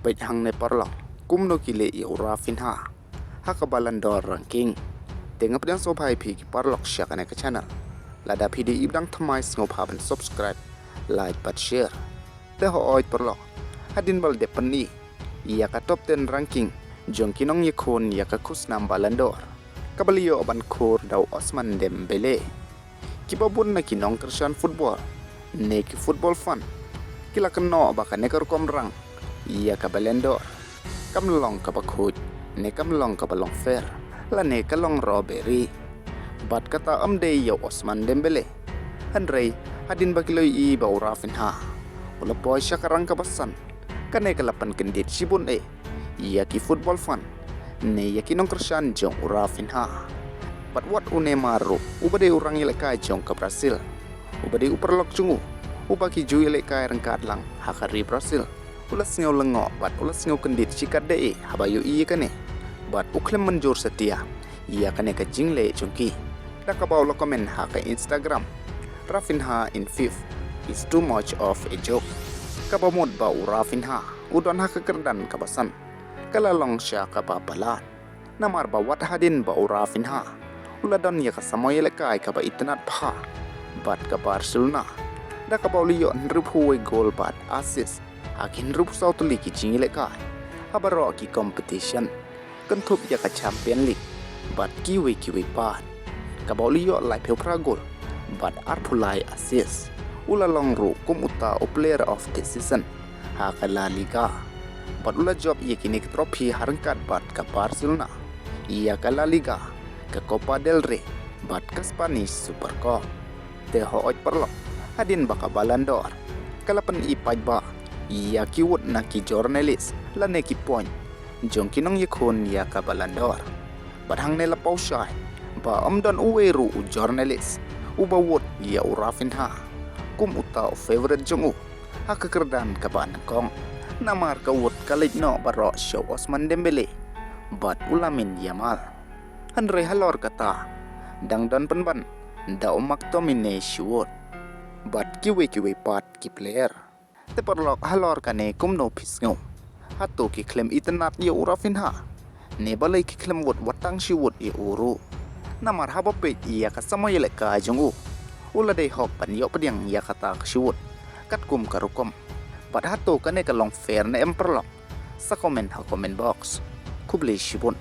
peit Hangne parlang kumno kile i Raphinha haka balandor ranking tengap dan sobai pi ki parlok syakane ke channel lada video ibdang thamai ngop haban subscribe like but share te ho oi parlok hadin bal de pani ia ka top 10 ranking jong kinong yekon ya ka kusnam balandor kabalio ban khur dau Osman Dembele kibabun na kinong kersan football neki football fun kila keno baka nekar komrang ia ka balandor kamlong ka bakhut ne kamlong ka balong fair la ne kalong robbery bat kata amde yo Osman Dembele hanrei hadin bakiloi i ba Raphinha ula boy syakarang ka basan kane kalapan kendit sibun ia ki football fun ne yakinong kersan jong Raphinha but what une maru ubade urang ileka jong ka Brazil ubade uperlok jungu ubaki ju ileka rengkat lang hakari Brazil ulas ngau lengo bat ulas ngau kendit sikat de habayu iya kane bat uklem menjur setia ia kane ka jingle jongki da ka baw komen haka Instagram Raphinha in fifth is too much of a joke kabamod ba Raphinha udon haka kerdan kabasan kalalong siya kababalat namar ba wat hadin ba Raphinha uladon ya kasamoy lekay kaba itanat pa bat ka Barcelona da ka baw liyo nrupuwe goal bat assist akin rup sautuli ki jingile kai habaro ki competition kentup ya ka champion league bat kiwi pat kabauliyo lai pelpra gol bat arpulai assist ulalong ru kum uta o player of the season haka La Liga bat ula job ye kini trophy harangkat bat ka Barcelona ia ka La Liga ka Copa del Rey bat ka Spanish Super Cup te ho oj perlo hadin baka balandor kalapan ipaj ba ia kiwut na ki journalist la ne ki point jong kinong yekon ya ka balandor badhang ne la pausay ba amdan uweru u journalist ubawut ya Raphinha kum uta favorite jong haka kerdan ka banakong namar ka wut kalit no baro show Osman Dembele bat ulamin Yamal hanre halor kata dangdan penban da umak domine shwot bat kiwe pat ki player te perlok halor kane kumno pisngo hatu ki klem itanat ya Raphinha ne balai ki klem wot watang shiwot ya uru namar haba peit ia ka samoy leka jongu ula dei hok pan yo pediang ya kata shiwot kat kum karukom bat hatu kane kalong fair ne emperlok sa comment ha comment box kubli shibun